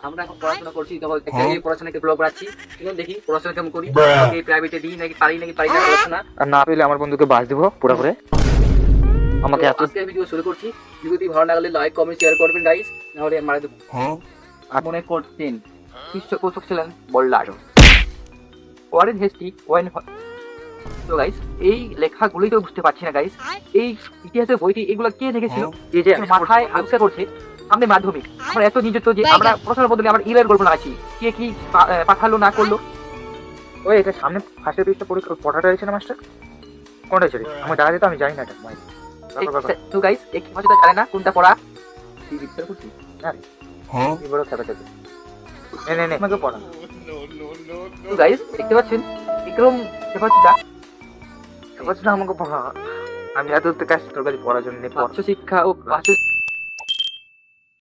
আমরা এখন পড়াশোনা করছি, তখন একটা পড়াশোনাকে ব্লগ করাচ্ছি। চলুন দেখি পড়াশোনা কেমন করি, প্রাইভেটে দিই নাকি পারি না পড়াশোনা। আর না পেলে আমার বন্ধুকে বাস দিব পুরো করে। আমাকে এত আজকে ভিডিও শুরু করছি। যদি ভালো লাগলে লাইক কমেন্ট শেয়ার করবেন গাইস, নাহলে মারা দেবো। মনে করতেন পৃষ্ঠপোষক ছিলেন বল্লারও ওয়ারেন হেস্টি ওয়েন। তো গাইস এই লেখাগুলোই তো বুঝতে পারছি না গাইস, এই ইতিহাসের বইটি এগুলো কে লিখেছিল? এই যে মাথায় আবিষ্কার করছে সামনে মাধ্যমিক, আমরা এত নিজস্ব যে আমরা পড়াশোনার বদলে আমার ইলের গল্প লাগাচ্ছি, কে কি পাঠালো না করলো। ওই এটা সামনে ফার্স্টের পেজটা পড়াটা রয়েছে না মাস্টার? কোনটা ছিল আমার জানা যেত, আমি জানি না এটা ভাই। তো গাইস এই ভাষাটা জানে না কোনটা পড়া, কি বিচার করছি না কি বড় খেলা চলছে। নে আমাকে পড়া। তো গাইস দেখতে পাচ্ছেন বিক্রম সেবাচিদা আমাকে পড়া। আমি এত কাজ তোর কাছে পড়ার জন্য পার্শ্ব শিক্ষা ও পার্শ্ব